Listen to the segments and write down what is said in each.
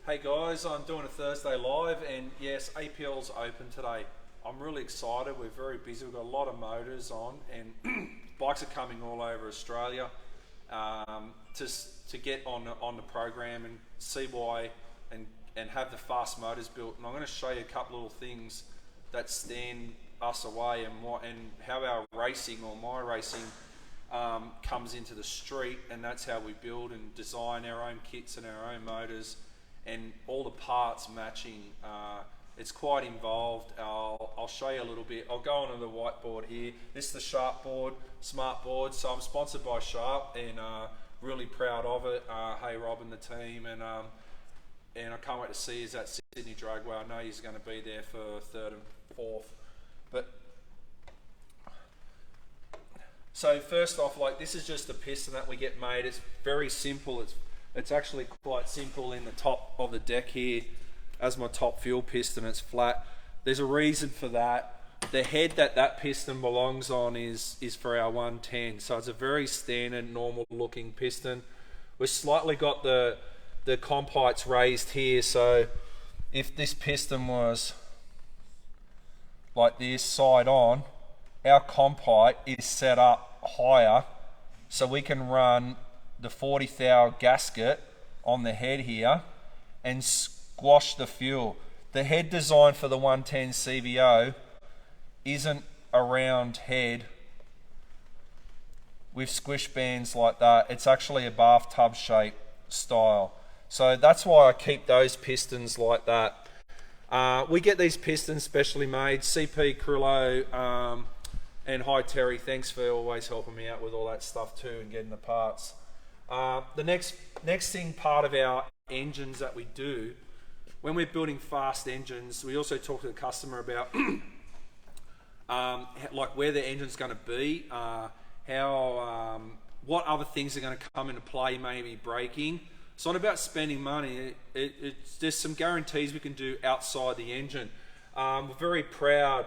Hey guys, I'm doing a Thursday live, and yes, APL's open today. I'm really excited. We're very busy. We've got a lot of motors on, and bikes are coming all over Australia to get on the program and see why and have the fast motors built. And I'm going to show you a couple little things that stand us away and how our racing or my racing comes into the street, and that's how we build and design our own kits and our own motors. And all the parts matching. It's quite involved. I'll show you a little bit. I'll go onto the whiteboard here. This is the Sharp board, smart board. So I'm sponsored by Sharp, and really proud of it. Hey Rob and the team, and I can't wait to see you at Sydney Dragway. I know he's going to be there for third and fourth. But so first off, like, this is just a piston that we get made. It's very simple. It's actually quite simple in the top of the deck here. As my top fuel piston, it's flat. There's a reason for that. The head that piston belongs on is for our 110. So it's a very standard, normal looking piston. We've slightly got the comp heights raised here. So if this piston was like this, side on, our comp height is set up higher, so we can run the 40 thou gasket on the head here and squash the fuel. The head design for the 110 CVO isn't a round head with squish bands like that. It's actually a bathtub shape style. So that's why I keep those pistons like that. We get these pistons specially made. CP Crillo and hi Terry, thanks for always helping me out with all that stuff too and getting the parts. The next thing, part of our engines that we do, when we're building fast engines, we also talk to the customer about like where the engine's going to be, what other things are going to come into play, maybe braking. It's not about spending money. There's some guarantees we can do outside the engine. We're very proud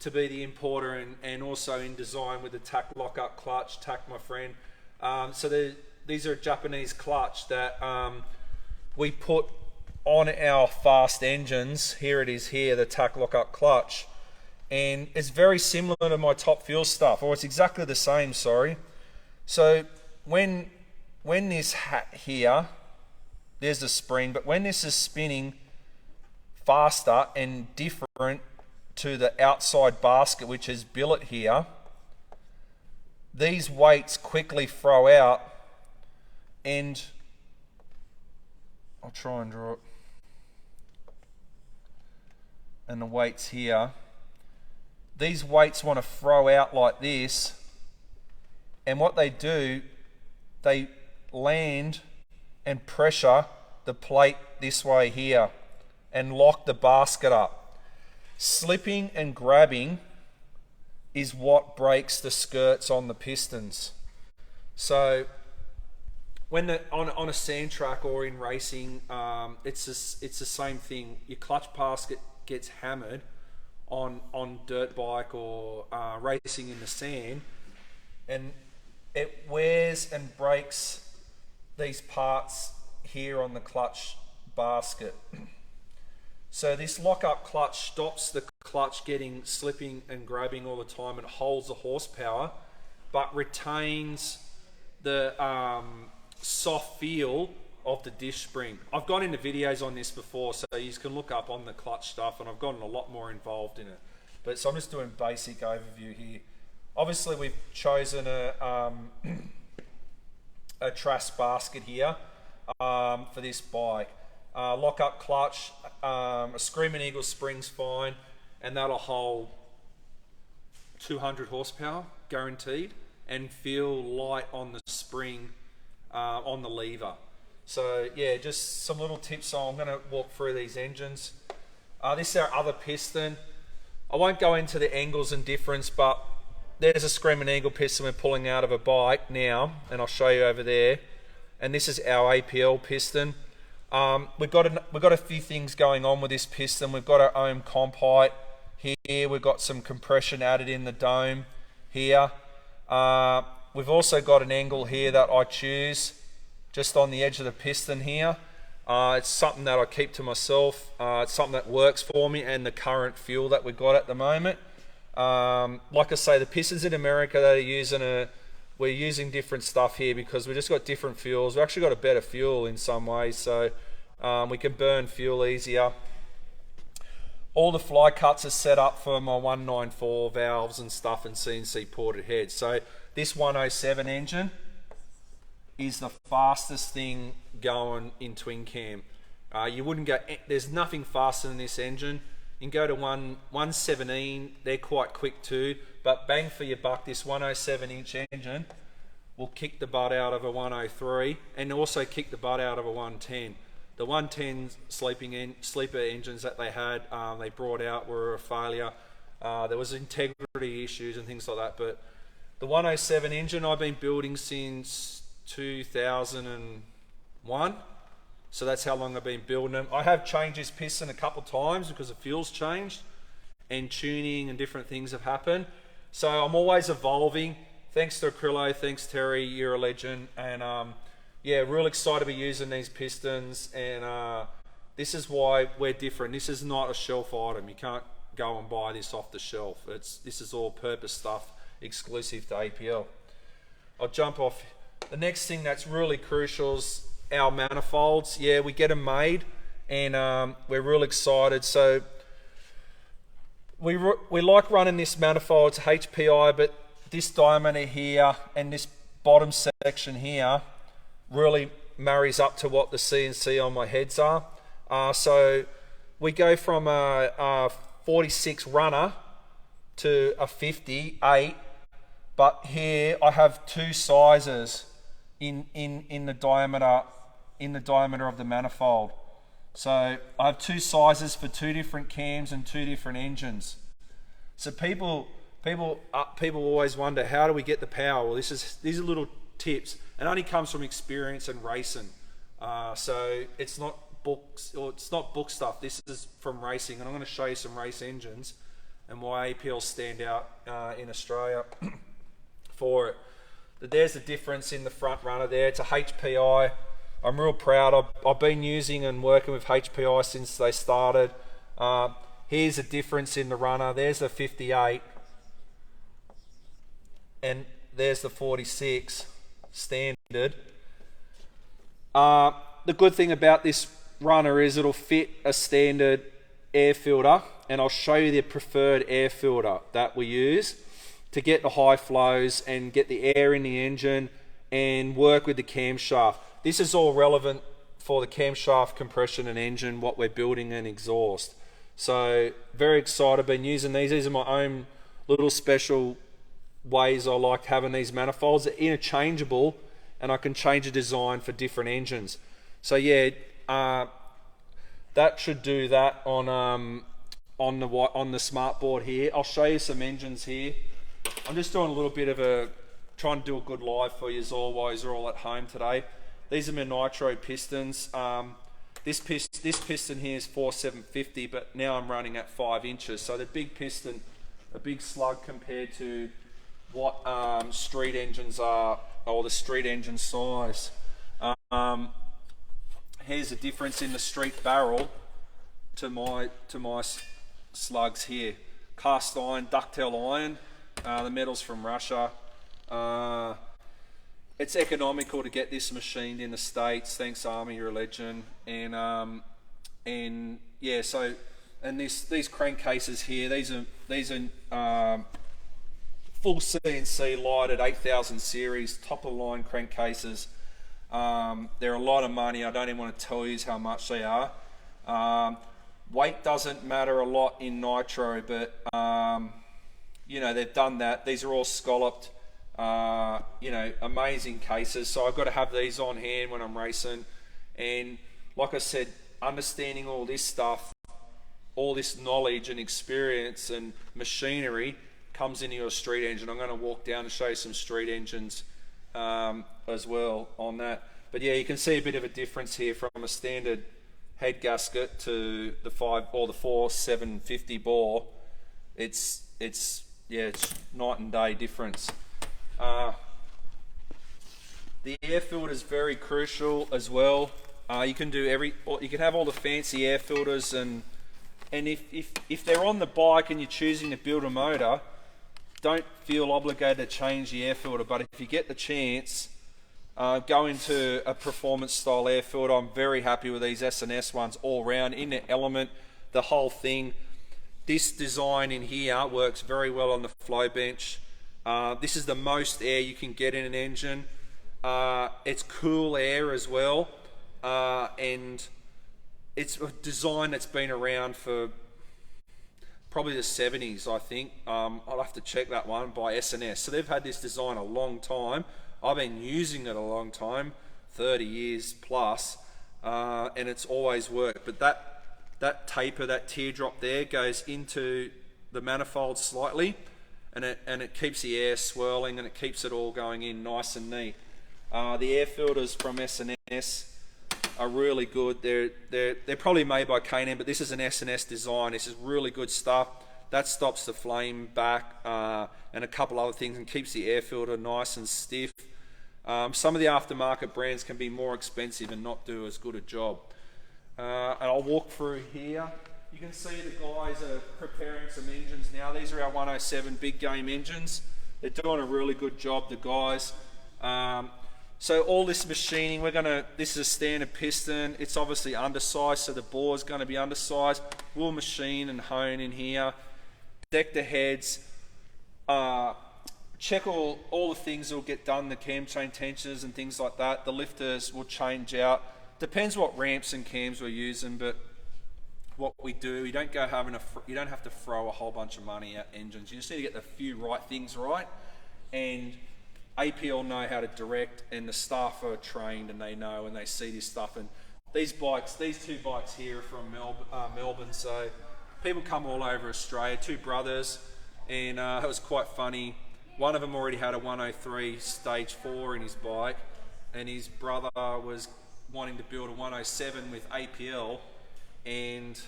to be the importer and also in design with the TAC lockup clutch. TAC, my friend. These are a Japanese clutch that we put on our fast engines. Here it is here, the TAC lockup clutch. And it's very similar to my top fuel stuff, or it's exactly the same, sorry. So when this hat here, there's the spring, but when this is spinning faster and different to the outside basket, which is billet here, these weights quickly throw out, and I'll try and draw it, and the weights here, these weights want to throw out like this, and what they do, they land and pressure the plate this way here and lock the basket up. Slipping and grabbing is what breaks the skirts on the pistons. So when on a sand track or in racing, it's the same thing. Your clutch basket gets hammered on dirt bike or racing in the sand, and it wears and breaks these parts here on the clutch basket. So this lock-up clutch stops the clutch getting slipping and grabbing all the time. It holds the horsepower, but retains the soft feel of the disc spring. I've gone into videos on this before, so you can look up on the clutch stuff, and I've gotten a lot more involved in it. But so I'm just doing basic overview here. Obviously, we've chosen a Trass basket here for this bike. Lock-up clutch, a Screaming Eagle spring's fine, and that'll hold 200 horsepower guaranteed, and feel light on the spring, on the lever. So yeah, just some little tips. So I'm going to walk through these engines. This is our other piston. I won't go into the angles and difference, but there's a Screaming Eagle piston we're pulling out of a bike now, and I'll show you over there. And this is our APL piston. We've got a few things going on with this piston. We've got our own comp height here. We've got some compression added in the dome here. We've also got an angle here that I choose just on the edge of the piston here. It's something that I keep to myself. It's something that works for me and the current fuel that we've got at the moment. Like I say, the pistons in America that are using we're using different stuff here because we just got different fuels. We've actually got a better fuel in some ways, so we can burn fuel easier. All the fly cuts are set up for my 194 valves and stuff and CNC ported heads. So this 107 engine is the fastest thing going in twin cam. You wouldn't go, there's nothing faster than this engine. You can go to 117, they're quite quick too, but bang for your buck, this 107 inch engine will kick the butt out of a 103 and also kick the butt out of a 110. The 110 sleeper engines that they brought out were a failure. There was integrity issues and things like that, but the 107 engine I've been building since 2001. So that's how long I've been building them. I have changed this piston a couple of times because the fuel's changed and tuning and different things have happened. So I'm always evolving. Thanks to Acrylo, thanks Terry, you're a legend. And yeah, real excited to be using these pistons. And this is why we're different. This is not a shelf item. You can't go and buy this off the shelf. This is all purpose stuff exclusive to APL. I'll jump off. The next thing that's really crucial is our manifolds. Yeah, we get them made and we're real excited. So we like running this manifold. It's HPI, but this diameter here and this bottom section here really marries up to what the CNC on my heads are. So we go from a 46 runner to a 58, but here I have two sizes in the diameter of the manifold. So I have two sizes for two different cams and two different engines. So people always wonder, how do we get the power? Well, these are little tips, and only comes from experience and racing. So it's not books, or it's not book stuff. This is from racing, and I'm going to show you some race engines and why APL stand out in Australia for it. There's the difference in the front runner there. It's a HPI. I'm real proud. I've been using and working with HPI since they started. Here's a difference in the runner. There's the 58 and there's the 46 standard. The good thing about this runner is it'll fit a standard air filter, and I'll show you the preferred air filter that we use to get the high flows and get the air in the engine and work with the camshaft. This is all relevant for the camshaft, compression and engine, what we're building and exhaust. So very excited, been using these. These are my own little special ways I like having these manifolds. They're interchangeable and I can change the design for different engines. So yeah, that should do that on the smart board here. I'll show you some engines here. I'm just doing a little bit of trying to do a good live for you all while you're all at home today. These are my nitro pistons. This piston here is 4750, but now I'm running at 5 inches. So the big piston, a big slug compared to what street engines are, or the street engine size. Here's a difference in the street barrel to my slugs here. Cast iron, ductile iron. The metal's from Russia. It's economical to get this machined in the States. Thanks Army, you're a legend. And yeah, so these crankcases here, these are full CNC lighted 8000 series, top of the line crankcases. They're a lot of money. I don't even want to tell you how much they are. Weight doesn't matter a lot in nitro, but you know, they've done that. These are all scalloped, you know, amazing cases. So I've got to have these on hand when I'm racing. And like I said, understanding all this stuff, all this knowledge and experience and machinery comes into your street engine. I'm going to walk down and show you some street engines as well on that. But yeah, you can see a bit of a difference here from a standard head gasket to the 4750 bore. It's night and day difference. The air filter is very crucial as well. You can have all the fancy air filters, and if they're on the bike and you're choosing to build a motor, don't feel obligated to change the air filter. But if you get the chance, go into a performance style air filter. I'm very happy with these S&S ones all round, in the element, the whole thing. This design in here works very well on the flow bench. This is the most air you can get in an engine. It's cool air as well, and it's a design that's been around for probably the 70s, I think. I'll have to check that one, by S&S. So they've had this design a long time. I've been using it a long time, 30 years plus, and it's always worked. But that taper, that teardrop there, goes into the manifold slightly, and it keeps the air swirling, and it keeps it all going in nice and neat. The air filters from S&S are really good. They're probably made by K&N, but this is an S&S design. This is really good stuff. That stops the flame back, and a couple other things, and keeps the air filter nice and stiff. Some of the aftermarket brands can be more expensive and not do as good a job. And I'll walk through here. You can see the guys are preparing some engines now. These are our 107 big game engines. They're doing a really good job, the guys. So all this machining, this is a standard piston. It's obviously undersized, so the bore's going to be undersized. We'll machine and hone in here. Deck the heads. Check all the things that will get done, the cam chain tensioners and things like that. The lifters will change out. Depends what ramps and cams we're using, but what we do, you don't have to throw a whole bunch of money at engines. You just need to get the few right things right, and APL know how to direct, and the staff are trained, and they know, and they see this stuff. And these two bikes here are from Melbourne, so people come all over Australia. Two brothers, and it was quite funny. One of them already had a 103 stage 4 in his bike, and his brother was wanting to build a 107 with APL, and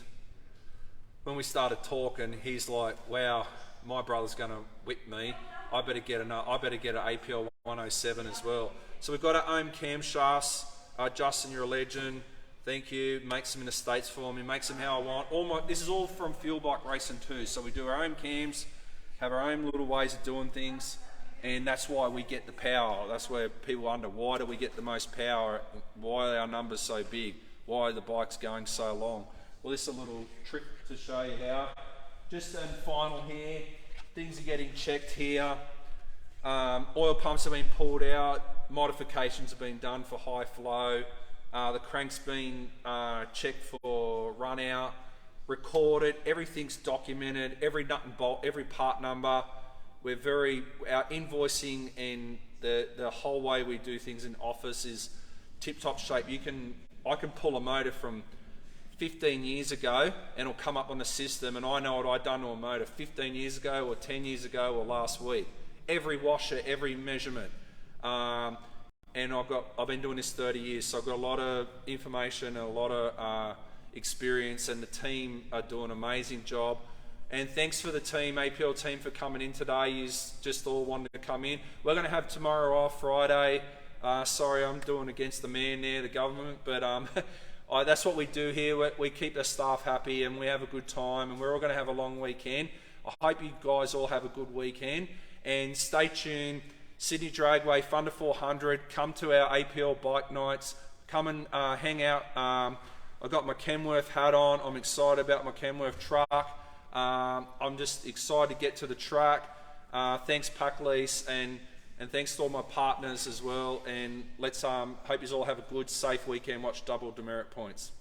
when we started talking, he's like, wow, my brother's going to whip me. I better get an APL 107 as well. So we've got our own camshafts. Justin, you're a legend. Thank you. Makes them in the States for me. Makes them how I want. This is all from Fuel Bike Racing too. So we do our own cams, have our own little ways of doing things, and that's why we get the power. That's where people wonder, why do we get the most power? Why are our numbers so big? Why are the bikes going so long? Well, this is a little trick to show you how. Just in final here, things are getting checked here. Oil pumps have been pulled out. Modifications have been done for high flow. The crank's been checked for run out, recorded. Everything's documented. Every nut and bolt, every part number. Our invoicing and the whole way we do things in office is tip-top shape. I can pull a motor from 15 years ago and it'll come up on the system, and I know what I've done to a motor 15 years ago or 10 years ago or last week. Every washer, every measurement. And I've been doing this 30 years, so I've got a lot of information and a lot of experience, and the team are doing an amazing job. And thanks for the team, APL team, for coming in today. You just all wanted to come in. We're going to have tomorrow off, Friday. Sorry, I'm doing against the man there, the government, but that's what we do here. We keep the staff happy and we have a good time, and we're all going to have a long weekend. I hope you guys all have a good weekend, and stay tuned. Sydney Dragway, Thunder 400, come to our APL bike nights, come and hang out. I've got my Kenworth hat on. I'm excited about my Kenworth truck. I'm just excited to get to the track. Thanks Packlease, and thanks to all my partners as well, and let's hope you all have a good, safe weekend. Watch double demerit points.